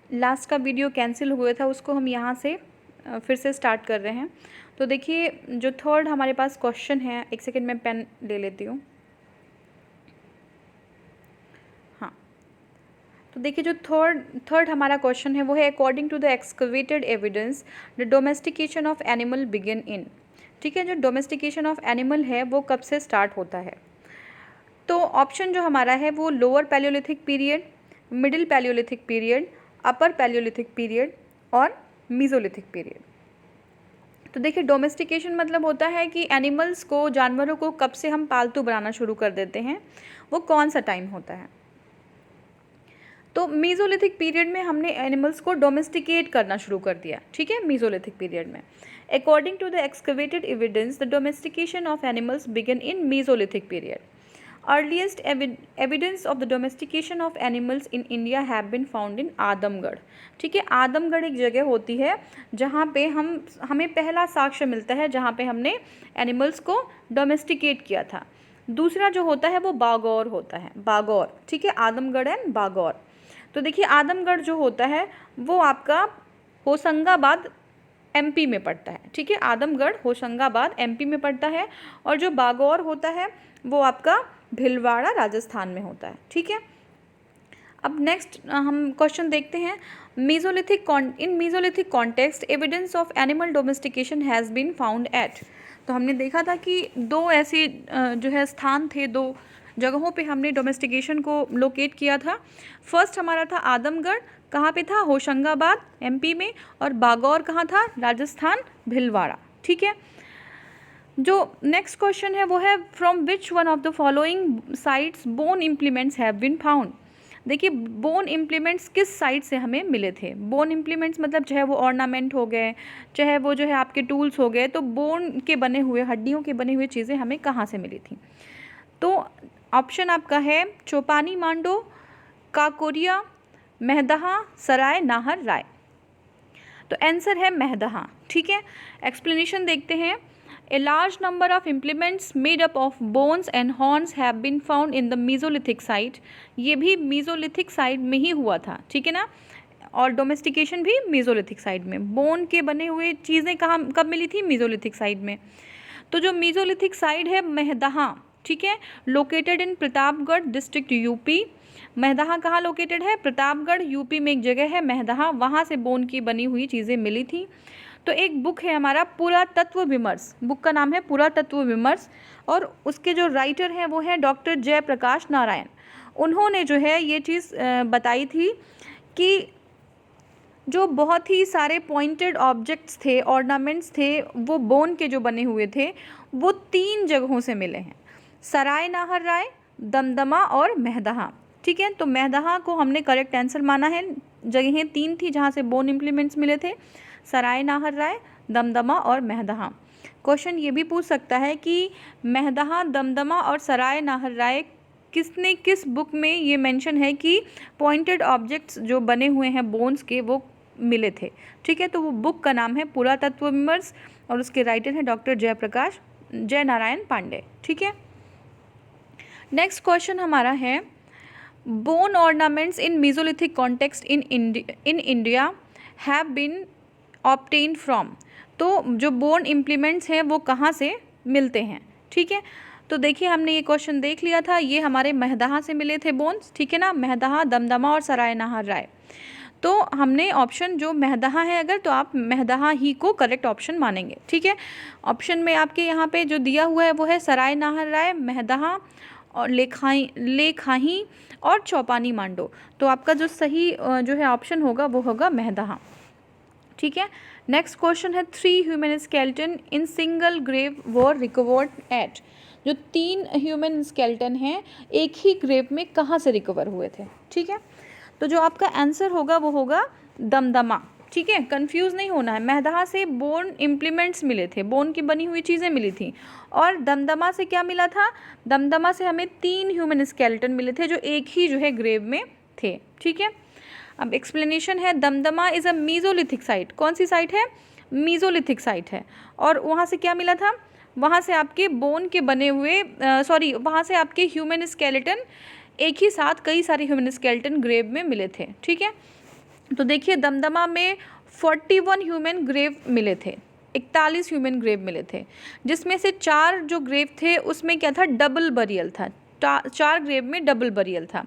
Last का video cancel हुआ था उसको हम यहाँ से फिर से स्टार्ट कर रहे हैं। तो देखिए जो थर्ड हमारे पास क्वेश्चन है, एक सेकेंड में पेन ले लेती हूँ। हाँ, तो देखिए जो थर्ड हमारा क्वेश्चन है वो है according to the excavated evidence the domestication of animal begin in. ठीक है, जो डोमेस्टिकेशन ऑफ एनिमल है वो कब से स्टार्ट होता है। तो ऑप्शन जो हमारा है वो lower Palaeolithic period, middle Palaeolithic period, अपर पैलियोलिथिक पीरियड और मीजोलिथिक पीरियड। तो देखिए डोमेस्टिकेशन मतलब होता है कि एनिमल्स को, जानवरों को कब से हम पालतू बनाना शुरू कर देते हैं, वो कौन सा टाइम होता है। तो मीजोलिथिक पीरियड में हमने एनिमल्स को डोमेस्टिकेट करना शुरू कर दिया। ठीक है, मीजोलिथिक पीरियड में according to the excavated evidence the domestication of animals begin in mesolithic period. Earliest evidence of the domestication of animals in India have been found in Adamgarh. ठीक है, आदमगढ़ एक जगह होती है जहाँ पे हमें पहला साक्ष्य मिलता है जहाँ पे हमने एनिमल्स को डोमेस्टिकेट किया था। दूसरा जो होता है वो बागौर होता है, बागौर। ठीक है, आदमगढ़ एंड बागौर। तो देखिए आदमगढ़ जो होता है वो आपका होशंगाबाद एमपी में पड़ता है। ठीक है, आदमगढ़ होशंगाबाद एमपी में पड़ता है और जो बागौर होता है वो आपका भीलवाड़ा राजस्थान में होता है। ठीक है, अब नेक्स्ट हम क्वेश्चन देखते हैं। In mesolithic context evidence of animal domestication has been found at. तो हमने देखा था कि दो ऐसे जो है स्थान थे, दो जगहों पे हमने डोमेस्टिकेशन को लोकेट किया था। फर्स्ट हमारा था आदमगढ़, कहाँ पे था, होशंगाबाद एमपी में, और बागौर कहाँ था, राजस्थान, भीलवाड़ा। ठीक है, जो नेक्स्ट क्वेश्चन है वो है from which one of the following sites bone implements have been found. देखिए बोन इम्प्लीमेंट्स किस साइट से हमें मिले थे। बोन इम्प्लीमेंट्स मतलब चाहे वो ऑर्नामेंट हो गए, चाहे वो जो है आपके टूल्स हो गए, तो बोन के बने हुए, हड्डियों के बने हुए चीज़ें हमें कहाँ से मिली थी। तो ऑप्शन आपका है चौपानी मांडो, काकोरिया, मेहदहा, सराय नाहर राय। तो आंसर है मेहदहा। ठीक है, एक्सप्लेनेशन देखते हैं। A large number of implements made up of bones and horns have been found in the Mesolithic site। ये भी Mesolithic site में ही हुआ था। ठीक है ना, और डोमेस्टिकेशन भी Mesolithic site में। बोन के बने हुए चीज़ें कहाँ कब मिली थी, Mesolithic site में। तो जो Mesolithic site है मेहदहा, ठीक है, located in Pratapgarh district UP. Mahadaha कहाँ लोकेटेड है, प्रतापगढ़ यूपी में एक जगह है मेहदहा, वहाँ से बोन की बनी हुई चीज़ें मिली थी। तो एक बुक है हमारा पुरातत्व विमर्श, बुक का नाम है पुरातत्व विमर्श, और उसके जो राइटर हैं वो हैं डॉक्टर जयप्रकाश नारायण। उन्होंने जो है ये चीज़ बताई थी कि जो बहुत ही सारे पॉइंटेड ऑब्जेक्ट्स थे, ऑर्नामेंट्स थे, वो बोन के जो बने हुए थे वो 3 जगहों से मिले हैं, सराय नाहर राय, दमदमा और मेहदहा। ठीक है, तो मेहदहा को हमने करेक्ट आंसर माना है। जगहें 3 थी जहाँ से बोन इम्प्लीमेंट्स मिले थे, सराय नाहर राय, दमदमा और मेहदहा। क्वेश्चन ये भी पूछ सकता है कि मेहदहा, दमदमा और सराय नाहर राय किसने किस बुक में ये मेंशन है कि पॉइंटेड ऑब्जेक्ट्स जो बने हुए हैं बोन्स के वो मिले थे। ठीक है, तो वो बुक का नाम है पुरातत्व विमर्श और उसके राइटर हैं डॉक्टर जयप्रकाश जयनारायण पांडे। ठीक है, नेक्स्ट क्वेश्चन हमारा है bone ornaments in mesolithic context in India have been obtain from. तो जो बोन इम्प्लीमेंट्स हैं वो कहाँ से मिलते हैं। ठीक है, तो देखिए हमने ये क्वेश्चन देख लिया था, ये हमारे मेहदहा से मिले थे बोन्स। ठीक है ना, मेहदहा, दमदमा और सराय नाहर राय। तो हमने ऑप्शन जो मेहदहा है अगर, तो आप मेहदहा ही को करेक्ट ऑप्शन मानेंगे। ठीक है, ऑप्शन में आपके यहाँ पे जो दिया हुआ है वो है सराय नाहर राय, मेहदहा और लेखाही और चौपानी मांडो। तो आपका जो सही जो है ऑप्शन होगा वो होगा मेहदहा। ठीक है, नेक्स्ट क्वेश्चन है 3 human skeleton in single grave were recovered at. जो 3 ह्यूमन स्केलेटन हैं एक ही ग्रेव में कहाँ से रिकवर हुए थे। ठीक है, तो जो आपका आंसर होगा वो होगा दमदमा। ठीक है, कंफ्यूज नहीं होना है। मेहदहा से बोन इम्प्लीमेंट्स मिले थे, बोन की बनी हुई चीज़ें मिली थी, और दमदमा से क्या मिला था, दमदमा से हमें 3 ह्यूमन स्केलेटन मिले थे जो एक ही जो है ग्रेव में थे। ठीक है, अब एक्सप्लेनेशन है Damdama is a mesolithic site. कौन सी साइट है, मीजोलिथिक साइट है, और वहाँ से क्या मिला था, वहाँ से आपके बोन के बने हुए वहाँ से आपके ह्यूमन स्केलेटन एक ही साथ कई सारे ह्यूमन स्केलेटन ग्रेव में मिले थे। ठीक है, तो देखिए दमदमा में 41 ह्यूमन ग्रेव मिले थे, 41 ह्यूमन ग्रेव मिले थे, जिसमें से 4 जो ग्रेव थे उसमें क्या था, डबल बरियल था, 4 ग्रेव में डबल बरियल था।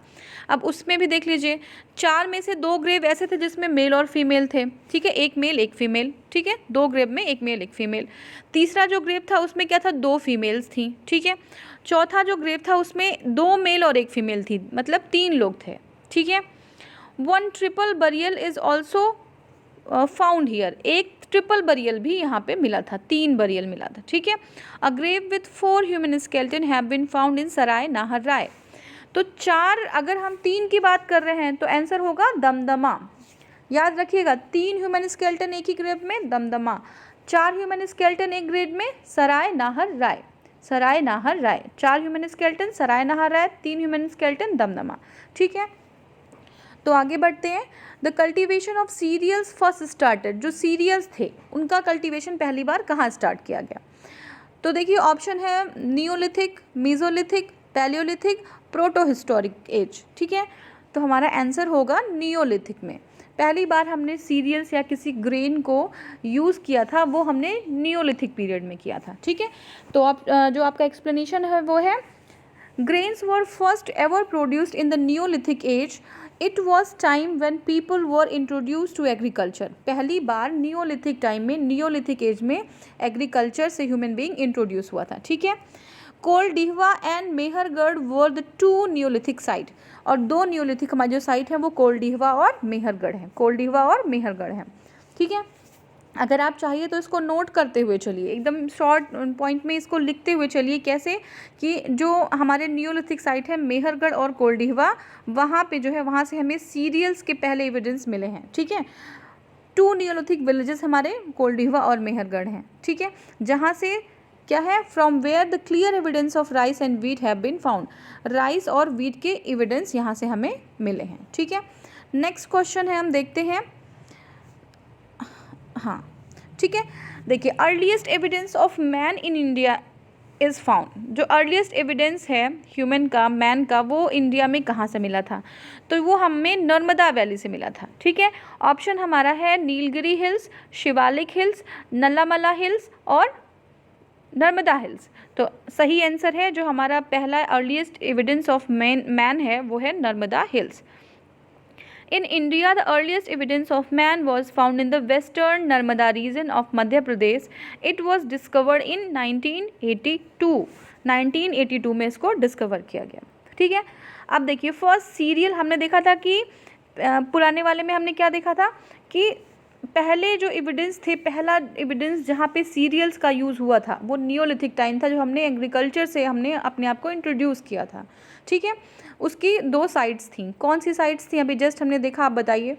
अब उसमें भी देख लीजिए 4 में से 2 ग्रेव ऐसे थे जिसमें मेल और फीमेल थे, ठीक है, एक मेल एक फीमेल, ठीक है, 2 ग्रेव में एक मेल एक फीमेल। तीसरा जो ग्रेव था उसमें क्या था, 2 फीमेल्स थी, ठीक है। चौथा जो ग्रेव था उसमें 2 मेल और एक फीमेल थी, मतलब 3 लोग थे, ठीक है। 1 triple burial is also found here, एक ट्रिपल बरियल भी यहाँ पे मिला था, 3 बरियल मिला था, ठीक है। A grave with 4 human skeleton have been found in Sarai Nahar Rai. तो 4, अगर हम 3 की बात कर रहे हैं तो आंसर होगा दमदमा। याद रखिएगा, 3 ह्यूमन स्केलेटन एक ही ग्रेव में, दमदमा। 4 ह्यूमन स्केलेटन एक ग्रेव में, Sarai Nahar Rai, Sarai Nahar Rai. 4 human skeleton Sarai Nahar Rai, 3 human skeleton Damdama, ठीक है। तो आगे बढ़ते हैं। The cultivation of cereals first started, जो सीरियल्स थे उनका कल्टिवेशन पहली बार कहाँ स्टार्ट किया गया? तो देखिए ऑप्शन है नियोलिथिक, मीजोलिथिक, पैलियोलिथिक, प्रोटोहिस्टोरिक एज, ठीक है। तो हमारा आंसर होगा नियोलिथिक में। पहली बार हमने सीरियल्स या किसी ग्रेन को यूज़ किया था वो हमने नियोलिथिक पीरियड में किया था, ठीक है। तो आप जो आपका एक्सप्लेनेशन है वो है, grains were first ever produced in the Neolithic age. It was time when people were introduced to agriculture. पहली बार नियोलिथिक टाइम में, नियोलिथिक एज में एग्रीकल्चर से ह्यूमन बीइंग इंट्रोड्यूस हुआ था, ठीक है। Koldihwa and Mehrgarh were the 2 neolithic site, और 2 नियोलिथिक हमारी जो साइट है वो कोलडिहवा और मेहरगढ़ है, कोलडिहवा और मेहरगढ़ है, ठीक है। अगर आप चाहिए तो इसको नोट करते हुए चलिए, एकदम शॉर्ट पॉइंट में इसको लिखते हुए चलिए, कैसे कि जो हमारे नियोलिथिक साइट है मेहरगढ़ और कोलडिहवा, वहाँ पे जो है वहाँ से हमें सीरियल्स के पहले एविडेंस मिले हैं, ठीक है। 2 नियोलिथिक विलेजेस हमारे कोलडिहवा और मेहरगढ़ हैं, ठीक है, जहाँ से क्या है, from where the clear evidence of rice and wheat have been found, rice और वीट के एविडेंस यहाँ से हमें मिले हैं, ठीक है। नेक्स्ट क्वेश्चन है, हम देखते हैं, हाँ ठीक है। देखिए earliest evidence of man in India is found, जो अर्लीस्ट एविडेंस है ह्यूमन का, मैन का, वो इंडिया में कहाँ से मिला था? तो वो हमें नर्मदा वैली से मिला था, ठीक है। ऑप्शन हमारा है Nilgiri hills, Shivalik hills, Nallamala hills और नर्मदा हिल्स। तो सही आंसर है जो हमारा पहला अर्लीस्ट एविडेंस ऑफ मैन है वो है Narmada hills. In India, the earliest evidence of man was found in the western Narmada region of Madhya Pradesh. It was discovered in 1982. 1982 में इसको डिस्कवर किया गया, ठीक है। अब देखिए फर्स्ट सीरियल हमने देखा था कि पुराने वाले में हमने क्या देखा था कि पहले जो एविडेंस थे, पहला एविडेंस जहाँ पे सीरियल्स का यूज़ हुआ था वो नियोलिथिक टाइम था, जो हमने एग्रीकल्चर से हमने अपने आप को इंट्रोड्यूस किया था, ठीक है। उसकी 2 साइड्स थी, कौन सी साइड्स थी अभी जस्ट हमने देखा, आप बताइए।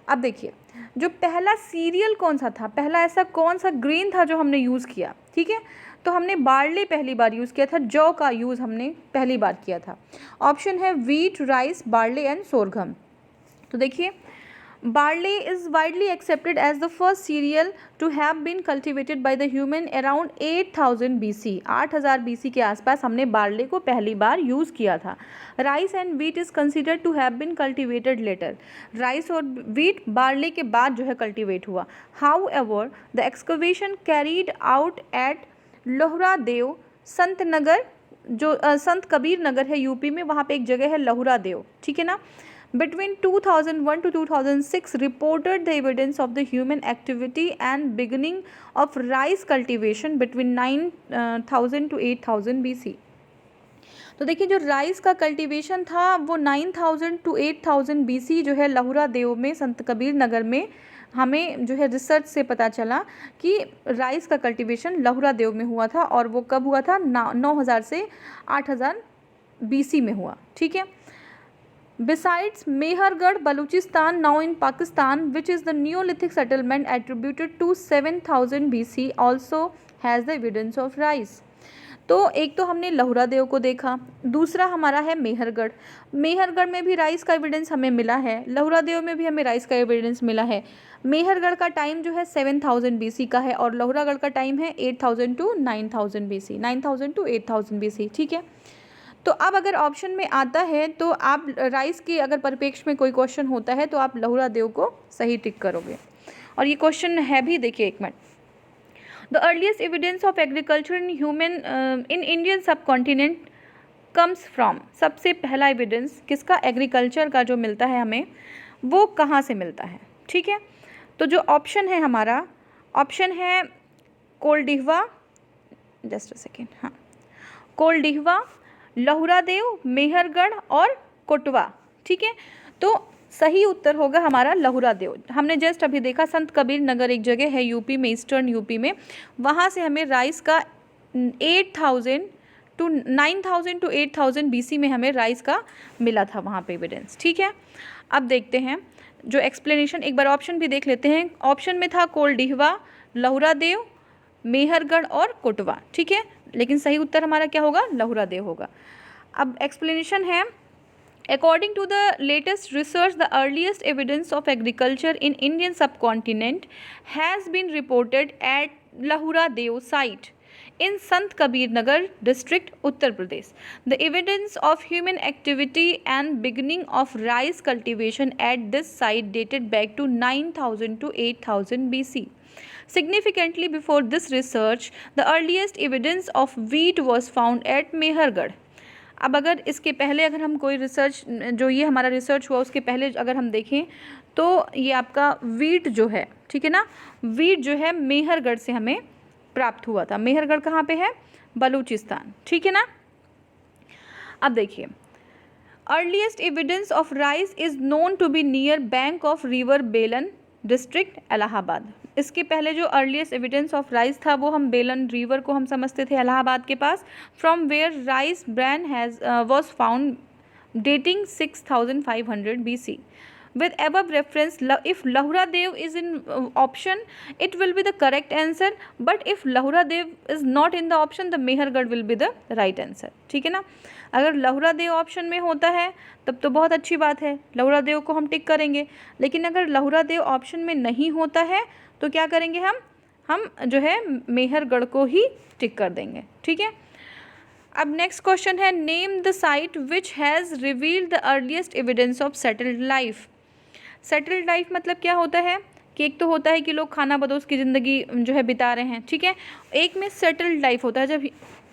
अब देखिए जो पहला सीरियल कौन सा था, पहला ऐसा कौन सा ग्रेन था जो हमने यूज़ किया, ठीक है। तो हमने बार्ले पहली बार यूज़ किया था, जौ का यूज़ हमने पहली बार किया था। ऑप्शन है वीट, राइस, बार्ले एंड सोरघम। तो देखिए barley is widely accepted as the first cereal to have been cultivated by the human around 8000 BC. 8000 BC के आसपास हमने बार्ले को पहली बार यूज़ किया था। Rice and wheat is considered to have been cultivated later, rice और wheat barley के बाद जो है कल्टिवेट हुआ। However the excavation carried out at Lahuradewa Sant Nagar, जो संत कबीर नगर है यूपी में, वहाँ पे एक जगह है लोहरा देव, ठीक है ना। Between 2001 to 2006 reported the evidence of the human activity and beginning of rice cultivation between 9000 to 8000 BC. तो देखिए जो राइस का कल्टीवेशन था वो 9000 to 8000 BC जो है लोहरा देव में, संत कबीर नगर में, हमें जो है रिसर्च से पता चला कि राइस का कल्टीवेशन लोहरा देव में हुआ था, और वो कब हुआ था, 9000 से 8000 BC में हुआ, ठीक है। Besides Mehergarh, Baluchistan, now in Pakistan, which is the Neolithic settlement attributed to 7000 BC, also has the evidence of rice. तो एक तो हमने लोहरा देव को देखा, दूसरा हमारा है मेहरगढ़। मेहरगढ़ में भी राइस का एविडेंस हमें मिला है, लोहरा देव में भी हमें राइस का एविडेंस मिला है। मेहरगढ़ का टाइम जो है 7000 BC का है और लोहरागढ़ का टाइम है 8000 to 9000 BC, 9000 to 8000 BC, ठीक है। तो अब अगर ऑप्शन में आता है तो आप राइस के अगर परिप्रेक्ष्य में कोई क्वेश्चन होता है तो आप लहुरा देव को सही टिक करोगे। और ये क्वेश्चन है भी, देखिए एक minute. The earliest evidence of agriculture in in Indian सब कॉन्टिनेंट कम्स फ्रॉम, सबसे पहला एविडेंस किसका, एग्रीकल्चर का जो मिलता है हमें, वो कहाँ से मिलता है। ठीक है, तो जो ऑप्शन है हमारा, ऑप्शन है कोलडिहवा, जस्ट अ सेकेंड, हाँ, कोलडिहवा, लहुरा देव, मेहरगढ़ और कोटवा। ठीक है, तो सही उत्तर होगा हमारा लहुरा देव। हमने जस्ट अभी देखा संत कबीर नगर एक जगह है यूपी में, ईस्टर्न यूपी में, वहाँ से हमें राइस का 9000 to 8000 BC में हमें राइस का मिला था वहाँ पे एविडेंस। ठीक है, अब देखते हैं जो एक्सप्लेनेशन, एक बार ऑप्शन भी देख लेते हैं। ऑप्शन में था कोलडिहवा, लहुरा देव, मेहरगढ़ और कोटवा। ठीक है, लेकिन सही उत्तर हमारा क्या होगा, लहुरा देव होगा। अब एक्सप्लेनेशन है, according to the latest research the earliest evidence of agriculture in Indian subcontinent has been reported at Lahura Dev site in Sant Kabir Nagar district, Uttar Pradesh. The evidence of human activity and beginning of rice cultivation at this site dated back to 9000 to 8000 BC. Significantly before this research, the earliest evidence of wheat was found at Mehergarh. अब अगर इसके पहले अगर हम कोई research, जो ये हमारा रिसर्च हुआ उसके पहले अगर हम देखें तो ये आपका वीट जो है, ठीक है ना, वीट जो है मेहरगढ़ से हमें प्राप्त हुआ था। मेहरगढ़ कहाँ पे है, बलूचिस्तान। ठीक है ना, अब देखिए, earliest evidence of rice is known to be near bank of river Belan district Allahabad. इसके पहले जो अर्लीस्ट एविडेंस ऑफ राइस था वो हम बेलन रिवर को हम समझते थे इलाहाबाद के पास, from where rice brand has was found dating 6500 BC. With above reference, if Lahura Dev is in option, it will be the correct answer. But if Lahura Dev is not in the option, the Mehergarh will be the right answer. ठीक है ना, अगर लहुरा देव option में होता है तब तो बहुत अच्छी बात है, लहुरा देव को हम टिक करेंगे। लेकिन अगर लहुरा देव ऑप्शन में नहीं होता है तो क्या करेंगे हम जो है मेहरगढ़ को ही टिक कर देंगे। ठीक है, अब नेक्स्ट क्वेश्चन है, name the site which has revealed the earliest evidence of settled life. Settled life मतलब क्या होता है कि एक तो होता है कि लोग खाना बदोश की ज़िंदगी जो है बिता रहे हैं, ठीक है, एक में सेटल्ड लाइफ होता है जब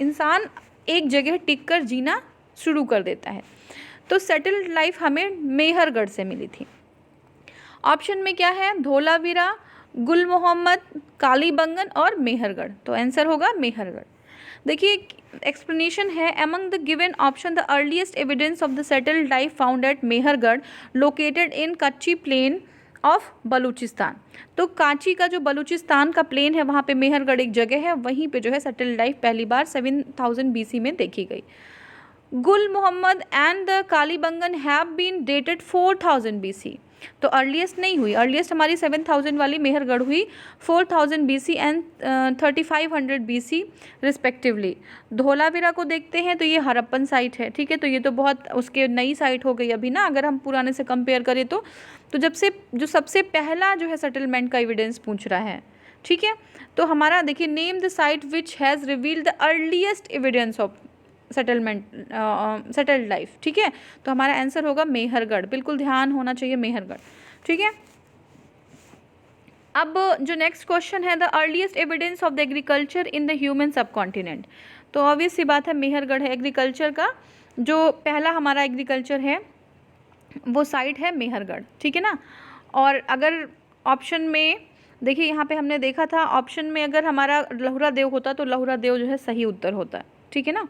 इंसान एक जगह टिक कर जीना शुरू कर देता है। तो सेटल्ड लाइफ हमें मेहरगढ़ से मिली थी। ऑप्शन में क्या है, धोलावीरा, गुल मोहम्मद, कालीबंगन और मेहरगढ़, तो आंसर होगा मेहरगढ़। देखिए एक्सप्लेनेशन है, among the given option the earliest evidence of the settled life found at Mehrgarh located इन कच्ची प्लेन ऑफ बलूचिस्तान। तो कांची का जो बलूचिस्तान का प्लेन है वहाँ पे मेहरगढ़ एक जगह है, वहीं पे जो है सेटल्ड लाइफ पहली बार 7000 BC में देखी गई। Gul Mohammad and the Kalibangan have been dated 4000 BC, तो अर्लीस्ट नहीं हुई, अर्लीस्ट हमारी 7000 वाली मेहरगढ़ हुई 4000 BC and 3500 BC respectively. Dholavira को देखते हैं तो ये हड़प्पन साइट है, ठीक है, तो ये तो बहुत उसके नई साइट हो गई अभी ना, अगर हम पुराने से कंपेयर करें तो जब से जो सबसे पहला जो है सेटलमेंट का एविडेंस पूछ रहा है, ठीक है, तो हमारा देखिए, name the site which has revealed the earliest evidence of settled life. ठीक है, तो हमारा आंसर होगा मेहरगढ़, बिल्कुल ध्यान होना चाहिए मेहरगढ़। ठीक है, अब जो नेक्स्ट क्वेश्चन है, the earliest evidence of the agriculture in the human सब कॉन्टिनेंट। तो ऑब्वियस सी बात है मेहरगढ़ है, एग्रीकल्चर का जो पहला हमारा एग्रीकल्चर है वो साइट है मेहरगढ़। ठीक है ना, और अगर ऑप्शन में देखिए यहाँ पे हमने देखा था, ऑप्शन में अगर हमारा लहुरा देव होता तो लहुरा देव जो है सही उत्तर होता है। ठीक है ना,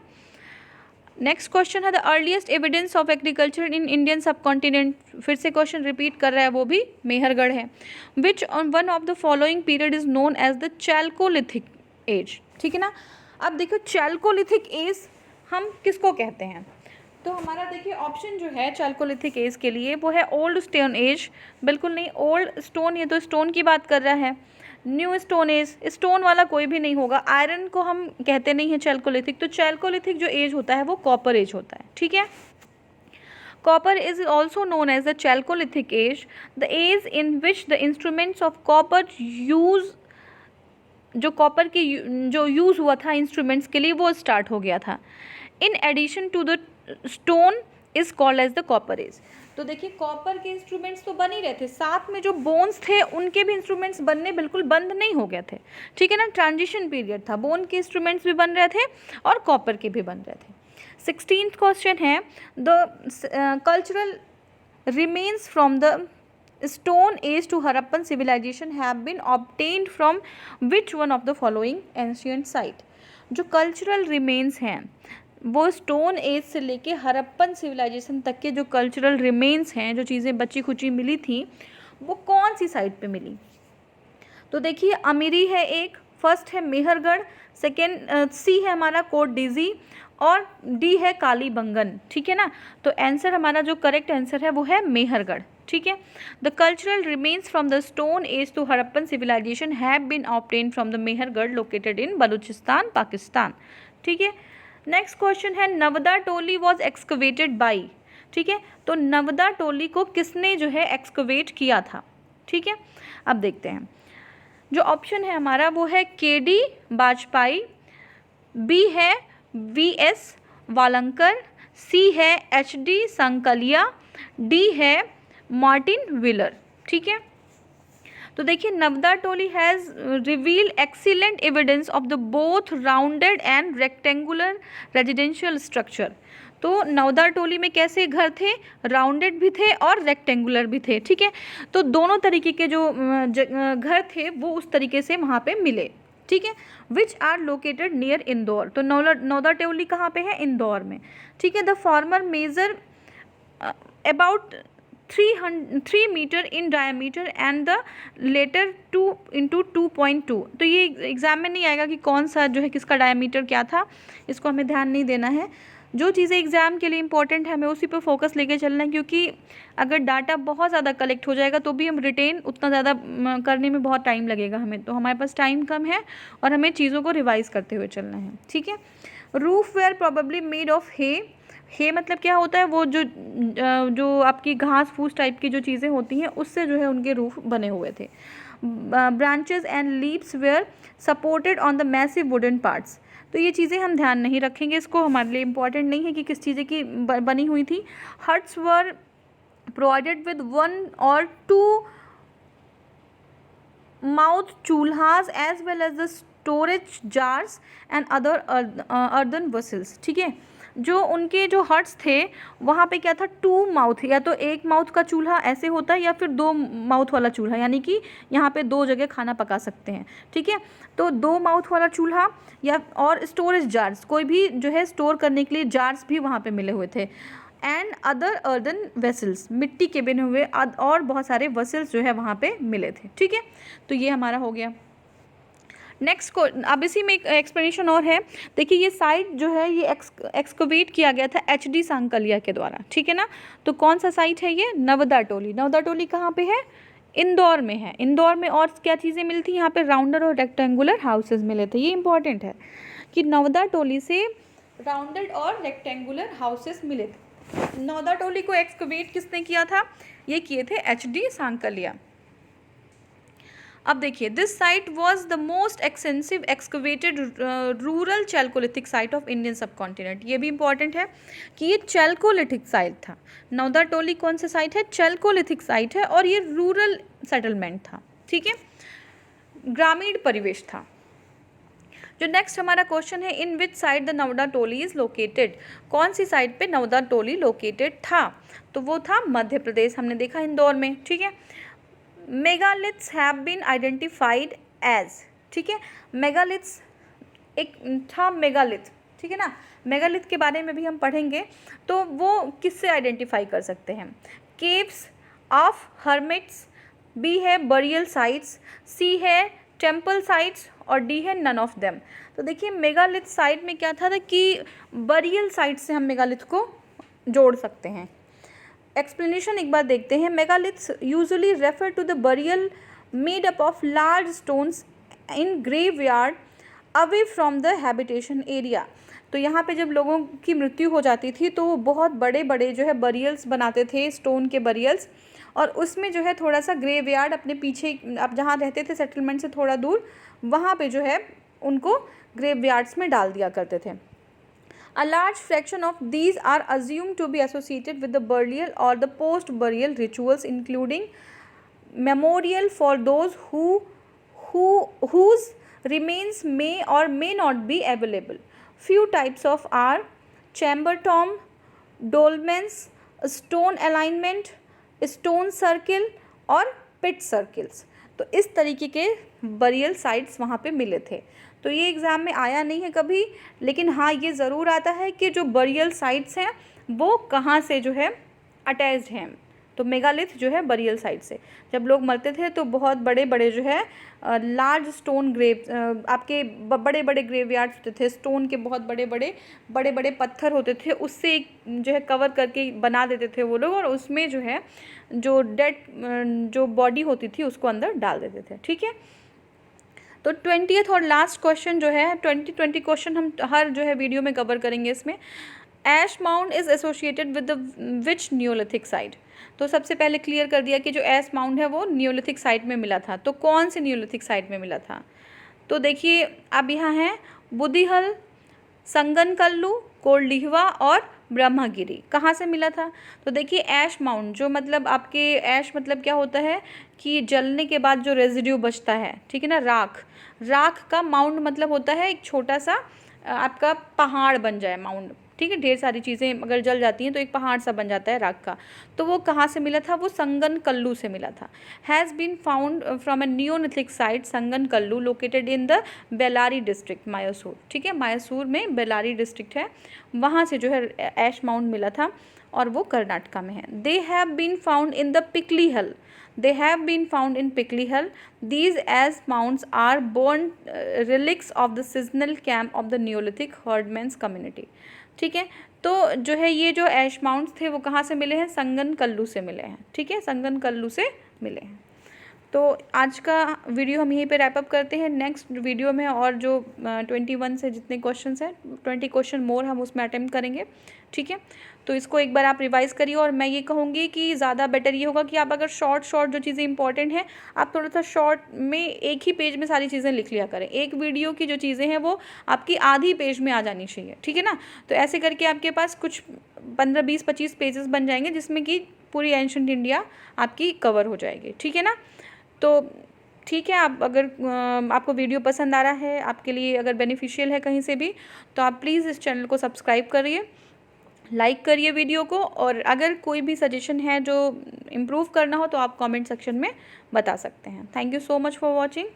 नेक्स्ट क्वेश्चन है, the earliest evidence of agriculture in Indian सब कॉन्टिनेंट। फिर से क्वेश्चन रिपीट कर रहा है, वो भी मेहरगढ़ है। Which one of the following period is known as the chalcolithic age. ठीक है ना, अब देखो चैल्कोलिथिक एज हम किसको कहते हैं, तो हमारा देखिए ऑप्शन जो है चैल्कोलिथिक एज के लिए वो है ओल्ड स्टोन एज। बिल्कुल नहीं, ओल्ड स्टोन, ये तो स्टोन की बात कर रहा है। न्यू स्टोन एज, स्टोन वाला कोई भी नहीं होगा, आयरन को हम कहते नहीं हैं चैल्कोलिथिक। तो चैल्कोलिथिक जो एज होता है वो कॉपर एज होता है। ठीक है, copper is also known as the chalcolithic age, the age in which the instruments of copper use, जो कॉपर की जो यूज़ हुआ था इंस्ट्रूमेंट्स के लिए वो स्टार्ट हो गया था। In addition to the stone is called as the copper age. तो देखिए कॉपर के इंस्ट्रूमेंट्स तो बन ही रहे थे, साथ में जो बोन्स थे उनके भी इंस्ट्रूमेंट्स बनने बिल्कुल बंद नहीं हो गए थे, ठीक है ना। ट्रांजिशन पीरियड था, बोन के इंस्ट्रूमेंट्स भी बन रहे थे और कॉपर के भी बन रहे थे। 16th क्वेश्चन है, the cultural remains from the Stone Age to Harappan civilization have been obtained from which one of the following ancient site? जो कल्चरल रिमेन्स हैं वो स्टोन एज से लेके हरप्पन सिविलाइजेशन तक के जो कल्चरल रिमेन्स हैं, जो चीज़ें बची खुची मिली थी, वो कौन सी साइट पे मिली? तो देखिए अमीरी है एक, फर्स्ट है मेहरगढ़, सेकेंड सी है हमारा कोट डीजी और डी है कालीबंगन, ठीक है ना। तो आंसर हमारा जो करेक्ट आंसर है वो है मेहरगढ़, ठीक है। The cultural remains from the stone age to Harappan civilization have been obtain from the Mehrgarh located in Baluchistan Pakistan, ठीक है। नेक्स्ट क्वेश्चन है, Navdatoli was excavated by, ठीक है। तो नवदा टोली को किसने जो है एक्सकवेट किया था, ठीक है। अब देखते हैं, जो ऑप्शन है हमारा वो है केडी वाजपेयी, बी है वीएस वालंकर, सी है एचडी संकलिया, डी है मार्टिन व्हीलर, ठीक है। तो देखिए Navdatoli has revealed excellent evidence of the both rounded and rectangular residential structure. तो नवदा टोली में कैसे घर थे, राउंडेड भी थे और रेक्टेंगुलर भी थे, ठीक है। तो दोनों तरीके के जो घर थे वो उस तरीके से वहाँ पे मिले, ठीक है। Which are located near Indore. तो नवदा टोली कहाँ पे है, इंदौर में, ठीक है। The former measure about 3 metre in diameter and the latter 2 × 2.2। तो ये एग्जाम में नहीं आएगा कि कौन सा जो है किसका डायमीटर क्या था, इसको हमें ध्यान नहीं देना है। जो चीज़ें एग्ज़ाम के लिए इंपॉर्टेंट है हमें उसी पर फोकस लेके चलना है, क्योंकि अगर डाटा बहुत ज़्यादा कलेक्ट हो जाएगा तो भी हम रिटेन उतना ज़्यादा करने में बहुत टाइम लगेगा हमें, तो हमारे पास टाइम कम है और हमें चीज़ों को रिवाइज करते हुए चलना है, ठीक है। Roof were probably made of hay मतलब क्या होता है, वो जो आपकी घास फूस टाइप की जो चीज़ें होती हैं उससे जो है उनके रूफ बने हुए थे। Branches and leaves were supported on the massive wooden parts. तो ये चीज़ें हम ध्यान नहीं रखेंगे, इसको हमारे लिए इम्पॉर्टेंट नहीं है कि किस चीज़ें की बनी हुई थी। Huts were provided with 1 or 2 mouth chulhas as well as the storage jars and other earthen vessels, ठीक है। जो उनके जो हट्स थे वहाँ पे क्या था, 2 माउथ, या तो 1 माउथ का चूल्हा ऐसे होता है या फिर 2 माउथ वाला चूल्हा, यानी कि यहाँ पे 2 जगह खाना पका सकते हैं, ठीक है। तो 2 माउथ वाला चूल्हा या और स्टोरेज जार्स, कोई भी जो है स्टोर करने के लिए जार्स भी वहाँ पे मिले हुए थे। एंड अदर अर्दन वेसल्स, मिट्टी के बने हुए और बहुत सारे वेसल्स जो है वहाँ पे मिले थे, ठीक है। तो ये हमारा हो गया। नेक्स्ट को अब इसी में एक एक्सप्लेनेशन और है। देखिए ये साइट जो है ये एक्सकवेट किया गया था एचडी सांकलिया के द्वारा, ठीक है ना। तो कौन सा साइट है ये, नवदा टोली। नवदा टोली कहाँ पे है, इंदौर में है। इंदौर में और क्या चीज़ें मिलती, यहाँ पे राउंडर और रेक्टेंगुलर हाउसेज मिले थे। ये इंपॉर्टेंट है कि नवदा टोली से राउंडेड और रेक्टेंगुलर हाउसेज मिले थे। नवदा टोली को एक्सकवेट किसने किया था, ये किए थे एचडी सांकलिया। अब देखिए, this site was the most extensive excavated rural Chalcolithic site of Indian सब कॉन्टिनेंट। ये भी इंपॉर्टेंट है कि ये चैल्कोलिथिक साइट था। नवदा टोली कौन सा साइट है, चैल्कोलिथिक साइट है और ये रूरल सेटलमेंट था, ठीक है, ग्रामीण परिवेश था। जो नेक्स्ट हमारा क्वेश्चन है, in which side the Navdatoli is located. कौन सी साइड पे नवदा टोली लोकेटेड था, तो वो था मध्य प्रदेश, हमने देखा इंदौर में, ठीक है। Megaliths have been identified as, ठीक है। मेगालिथ्स एक था मेगालिथ, ठीक है ना। मेगालिथ के बारे में भी हम पढ़ेंगे, तो वो किससे आइडेंटिफाई कर सकते हैं, केव्स ऑफ हर्मिट्स, बी है बरियल साइट्स, सी है टेम्पल साइट्स और डी है नन ऑफ देम। तो देखिए मेगालिथ साइट में क्या था कि बरियल साइट से हम मेगालिथ को जोड़ सकते हैं। एक्सप्लेनेशन एक बार देखते हैं। Megaliths usually refer to the burial made up of large stones in graveyard away from the habitation area. तो यहाँ पे जब लोगों की मृत्यु हो जाती थी तो वो बहुत बड़े बड़े जो है बरियल्स बनाते थे, स्टोन के बरियल्स, और उसमें जो है थोड़ा सा ग्रेवयार्ड अपने पीछे, अब जहाँ रहते थे सेटलमेंट से थोड़ा दूर, वहाँ पे जो है उनको ग्रेवयार्ड्स में डाल दिया करते थे। A large fraction of these are assumed to be associated with the burial or the post-burial rituals, including memorial for those whose remains may or may not be available. Few types of are chamber tomb, dolmens, stone alignment, stone circle और pit circles. तो इस तरीके के burial sites वहाँ पे मिले थे. तो ये एग्ज़ाम में आया नहीं है कभी, लेकिन हाँ ये ज़रूर आता है कि जो बरियल साइट्स हैं वो कहाँ से जो है अटैच्ड हैं. तो मेगालिथ जो है बरियल साइट से, जब लोग मरते थे तो बहुत बड़े बड़े जो है लार्ज स्टोन ग्रेव, आपके बड़े बड़े ग्रेवयार्ड्स होते थे, स्टोन के बहुत बड़े बड़े पत्थर होते थे, उससे जो है कवर करके बना देते थे वो लोग, और उसमें जो है जो डेड जो बॉडी होती थी उसको अंदर डाल देते थे. ठीक है. तो 20th और लास्ट क्वेश्चन जो है 20 क्वेश्चन हम हर जो है वीडियो में कवर करेंगे इसमें. Ash mound is associated with the which neolithic site. तो सबसे पहले क्लियर कर दिया कि जो ऐश माउंड है वो न्यूलिथिक साइट में मिला था. तो कौन से न्यूलिथिक साइट में मिला था? तो देखिए अब यहाँ है बुदिहल, संगनकल्लू, कोल्डिहवा और ब्रह्मगिरी. कहाँ से मिला था? तो देखिए ऐश माउंड जो मतलब आपके ऐश मतलब क्या होता है कि जलने के बाद जो रेजिड्यू बचता है, ठीक है ना, राख का माउंड मतलब होता है एक छोटा सा आपका पहाड़ बन जाए माउंड. ठीक है, ढेर सारी चीज़ें अगर जल जाती हैं तो एक पहाड़ सा बन जाता है राख का. तो वो कहाँ से मिला था? वो संगनकल्लू से मिला था. Has been found from a neolithic site Sanganakallu located in the Bellary district Mysore. ठीक है, मैसूर में बेलारी डिस्ट्रिक्ट है, वहाँ से जो है ऐश माउंड मिला था और वो कर्नाटका में है. They have been found in the Piklihal. They have been found in Pickly Hill. These as mounds are born relics of the seasonal camp of the Neolithic herdmen's community. ठीक है. तो जो है ये जो ऐश माउंट्स थे वो कहाँ से मिले हैं? संगनकल्लू से मिले हैं. ठीक है, संगनकल्लू से मिले हैं. तो आज का वीडियो हम यहीं पे रैप अप करते हैं. नेक्स्ट वीडियो में और जो 21 से जितने क्वेश्चंस हैं 20 क्वेश्चन मोर हम उसमें अटेम्प्ट करेंगे. ठीक है, तो इसको एक बार आप रिवाइज़ करिए. और मैं ये कहूँगी कि ज़्यादा बेटर ये होगा कि आप अगर शॉर्ट जो चीज़ें इंपॉर्टेंट हैं आप थोड़ा सा शॉर्ट में एक ही पेज में सारी चीज़ें लिख लिया करें. एक वीडियो की जो चीज़ें हैं वो आपकी आधी पेज में आ जानी चाहिए. ठीक है ना. तो ऐसे करके आपके पास कुछ 15, 20, 25 पेजेस बन जाएंगे जिसमें कि पूरी एंशंट इंडिया आपकी कवर हो जाएगी. ठीक है ना. तो ठीक है, आप अगर आपको वीडियो पसंद आ रहा है, आपके लिए अगर बेनिफिशियल है कहीं से भी, तो आप प्लीज़ इस चैनल को सब्सक्राइब करिए, लाइक करिए वीडियो को. और अगर कोई भी सजेशन है जो इम्प्रूव करना हो तो आप कमेंट सेक्शन में बता सकते हैं. Thank you so much for watching.